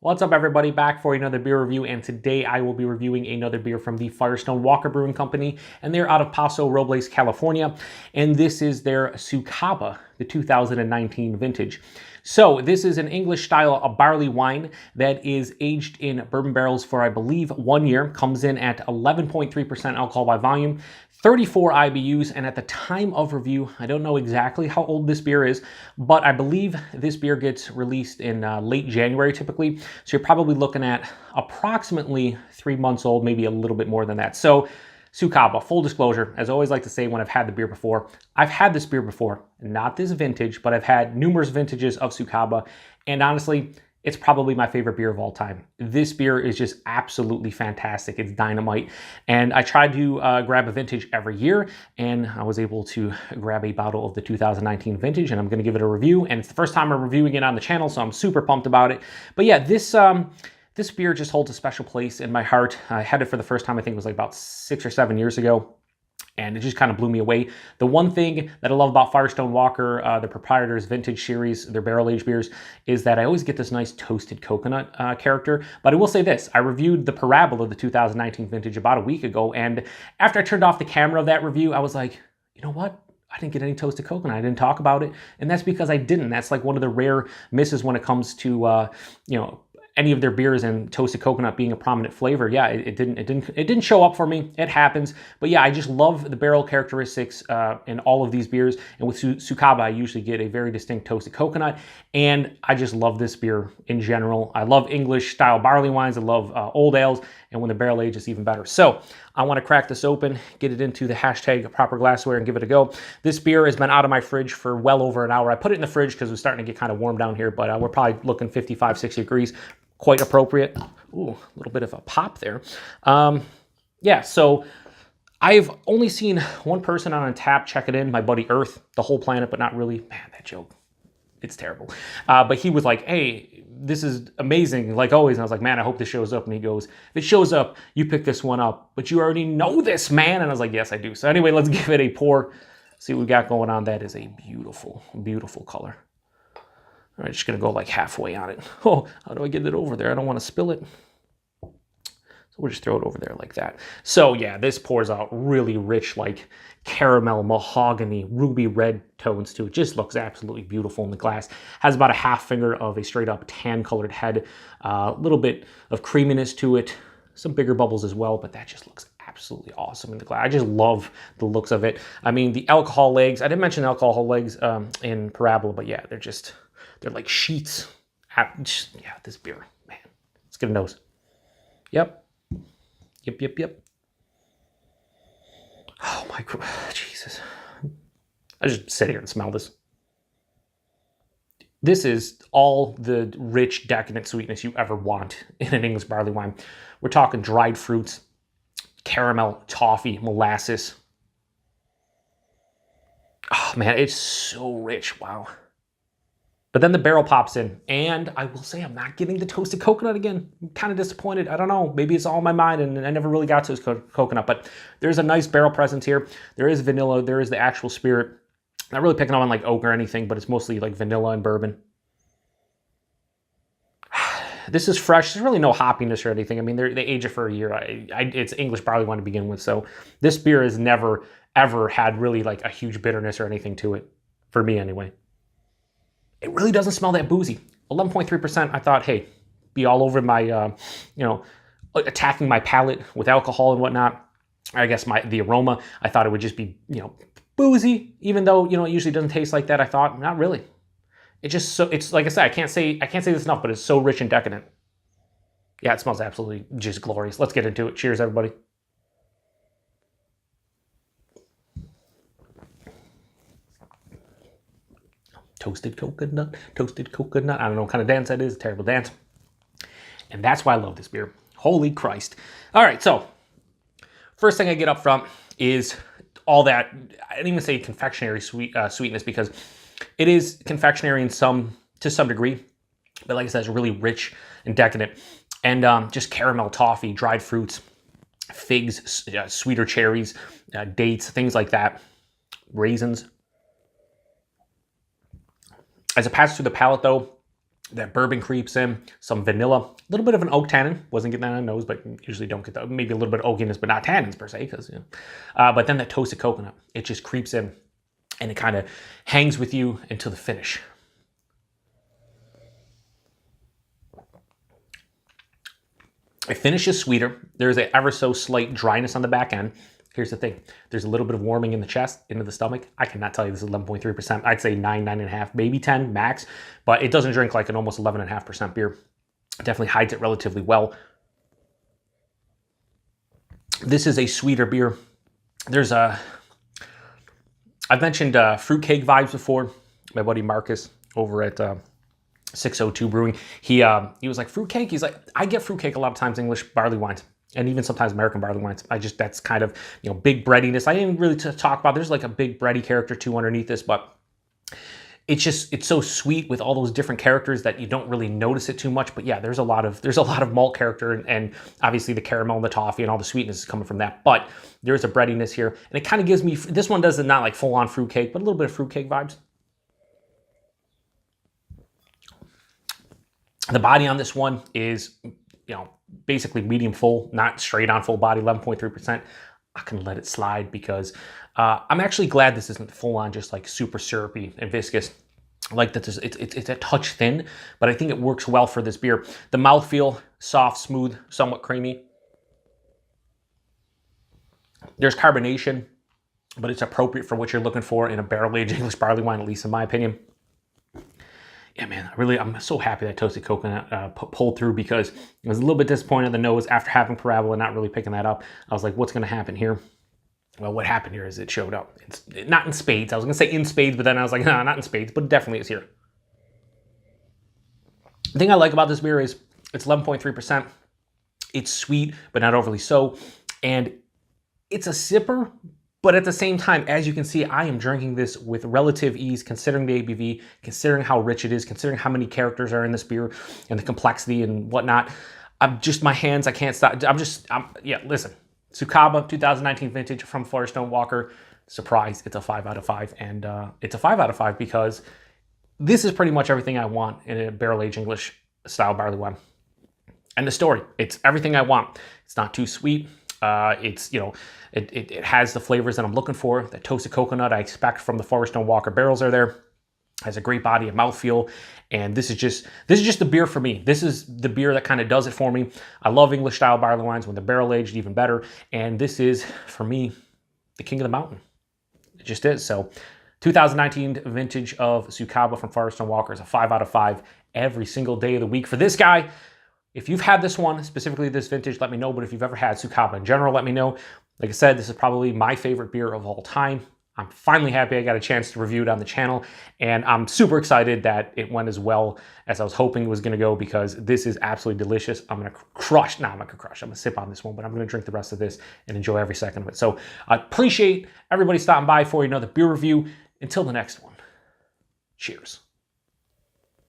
What's up, everybody? Back for another beer review, and today I will be reviewing another beer from the Firestone Walker Brewing Company, and they're out of Paso Robles, California, and this is their Sucaba, the 2019 vintage. So this is an English style of barley wine that is aged in bourbon barrels for, I believe, 1 year. Comes in at 11.3% alcohol by volume, 34 IBUs, and at the time of review, I don't know exactly how old this beer is, but I believe this beer gets released in late January typically, so you're probably looking at approximately 3 months old, maybe a little bit more than that. So Sucaba, full disclosure, as I always like to say when I've had the beer before, I've had this beer before, not this vintage, but I've had numerous vintages of Sucaba, and honestly, it's probably my favorite beer of all time. This beer is just absolutely fantastic. It's dynamite. And I tried to grab a vintage every year, and I was able to grab a bottle of the 2019 vintage, and I'm going to give it a review. And it's the first time I'm reviewing it on the channel, so I'm super pumped about it. But yeah, this beer just holds a special place in my heart. I had it for the first time, I think it was like about 6 or 7 years ago, and it just kind of blew me away. The one thing that I love about Firestone Walker, the Proprietor's vintage series, their barrel-aged beers, is that I always get this nice toasted coconut character. But I will say this, I reviewed the Parabola of the 2019 vintage about a week ago, and after I turned off the camera of that review, I was like, you know what? I didn't get any toasted coconut. I didn't talk about it, and that's because I didn't. That's like one of the rare misses when it comes to, any of their beers and toasted coconut being a prominent flavor. Yeah, it didn't show up for me. It happens. But yeah, I just love the barrel characteristics in all of these beers. And with Sucaba, I usually get a very distinct toasted coconut. And I just love this beer in general. I love English style barley wines. I love old ales. And when the barrel age is even better. So I want to crack this open, get it into the hashtag proper glassware, and give it a go. This beer has been out of my fridge for well over an hour. I put it in the fridge because it was starting to get kind of warm down here, but we're probably looking 55, 60 degrees. Quite appropriate. Ooh, a little bit of a pop there. Yeah, so I've only seen one person on Untappd check it in, my buddy Earth, the whole planet, but not really. Man, that joke, it's terrible. But he was like, hey, this is amazing, like always. And I was like, man, I hope this shows up. And he goes, if it shows up, you pick this one up, but you already know this, man. And I was like, yes, I do. So anyway, let's give it a pour, see what we got going on. That is a beautiful, beautiful color. All right, just gonna go like halfway on it. Oh, how do I get it over there? I don't want to spill it. So we'll just throw it over there like that. So yeah, this pours out really rich, like caramel, mahogany, ruby red tones to it. Just looks absolutely beautiful in the glass. Has about a half finger of a straight up tan colored head. A little bit of creaminess to it. Some bigger bubbles as well, but that just looks absolutely awesome in the glass. I just love the looks of it. I mean, the alcohol legs, I didn't mention the alcohol legs in Parabola, but yeah, they're like sheets. Yeah, this beer, man. Let's get a nose. Yep. Yep. Oh my God, Jesus. I just sit here and smell this. This is all the rich, decadent sweetness you ever want in an English barley wine. We're talking dried fruits, caramel, toffee, molasses. Oh man, it's so rich, wow. But then the barrel pops in, and I will say I'm not getting the toasted coconut again. I'm kind of disappointed. I don't know. Maybe it's all in my mind, and I never really got toasted coconut. But there's a nice barrel presence here. There is vanilla. There is the actual spirit. Not really picking up on like oak or anything, but it's mostly like vanilla and bourbon. This is fresh. There's really no hoppiness or anything. I mean, they age it for a year. It's English barley wine to begin with, so this beer has never, ever had really like a huge bitterness or anything to it, for me anyway. It really doesn't smell that boozy. 11.3%, I thought, hey, be all over my, attacking my palate with alcohol and whatnot. I guess the aroma, I thought it would just be, boozy, even though, it usually doesn't taste like that. I thought, not really. It's like I said, I can't say this enough, but it's so rich and decadent. Yeah, it smells absolutely just glorious. Let's get into it. Cheers, everybody. Toasted coconut. I don't know what kind of dance that is. A terrible dance. And that's why I love this beer. Holy Christ. All right, so first thing I get up front is all that, I didn't even say confectionery sweetness, because it is confectionery to some degree. But like I said, it's really rich and decadent. And just caramel, toffee, dried fruits, figs, sweeter cherries, dates, things like that. Raisins. As it passes through the palate, though, That bourbon creeps in, some vanilla, a little bit of an oak tannin. Wasn't getting that on the nose, but usually don't get that. Maybe a little bit of oakiness, but not tannins per se, because, you know. But then that toasted coconut, it just creeps in and it kind of hangs with you until the finish. It finishes sweeter. There's an ever so slight dryness on the back end. Here's the thing. There's a little bit of warming in the chest, into the stomach. I cannot tell you this is 11.3%. I'd say 9, 9.5, maybe 10 max, but it doesn't drink like an almost 11.5% beer. It definitely hides it relatively well. This is a sweeter beer. There's I've mentioned fruitcake vibes before. My buddy Marcus over at 602 Brewing, he was like, fruitcake? He's like, I get fruitcake a lot of times English barley wines, and even sometimes American barley wines. That's kind of, you know, big breadiness. I didn't really talk about, there's like a big bready character too underneath this, but it's so sweet with all those different characters that you don't really notice it too much. But yeah, there's a lot of malt character, and obviously the caramel and the toffee and all the sweetness is coming from that. But there's a breadiness here, and it kind of gives me, this one does not like full on fruitcake, but a little bit of fruitcake vibes. The body on this one is, you know, basically medium full, not straight on full body, 11.3%. I can let it slide because I'm actually glad this isn't full on just like super syrupy and viscous. Like that, it's a touch thin, but I think it works well for this beer. The mouthfeel, soft, smooth, somewhat creamy. There's carbonation, but it's appropriate for what you're looking for in a barrel-aged English barley wine, at least in my opinion. Yeah, man, I'm so happy that toasted coconut pulled through, because I was a little bit disappointed in the nose after having parabola and not really picking that up. I was like, what's going to happen here? Well, what happened here is it showed up. It's not in spades. I was going to say in spades, but then I was like, no, not in spades, but it definitely is here. The thing I like about this beer is it's 11.3%. It's sweet, but not overly so. And it's a sipper, but at the same time, as you can see, I am drinking this with relative ease, considering the ABV, considering how rich it is, considering how many characters are in this beer and the complexity and whatnot. My hands, I can't stop. Yeah, listen. Sucaba 2019 vintage from Firestone Walker. Surprise, it's a 5 out of 5. And it's a 5 out of 5 because this is pretty much everything I want in a barrel-aged English style barley wine. And the story, it's everything I want. It's not too sweet. It's, you know, it has the flavors that I'm looking for. The toasted coconut I expect from the Firestone Walker barrels are there. Has a great body and mouthfeel, and this is just the beer for me. This is the beer that kind of does it for me. I love English style barley wines when they're barrel aged, even better. And this is, for me, the king of the mountain. It just is. So 2019 vintage of Sucaba from Firestone Walker is a 5 out of 5 every single day of the week for this guy. If you've had this one, specifically this vintage, let me know. But if you've ever had Sucaba in general, let me know. Like I said, this is probably my favorite beer of all time. I'm finally happy I got a chance to review it on the channel, and I'm super excited that it went as well as I was hoping it was going to go, because this is absolutely delicious. I'm going to crush. No, I'm not going to crush. I'm going to sip on this one, but I'm going to drink the rest of this and enjoy every second of it. So I appreciate everybody stopping by for another beer review. Until the next one, cheers.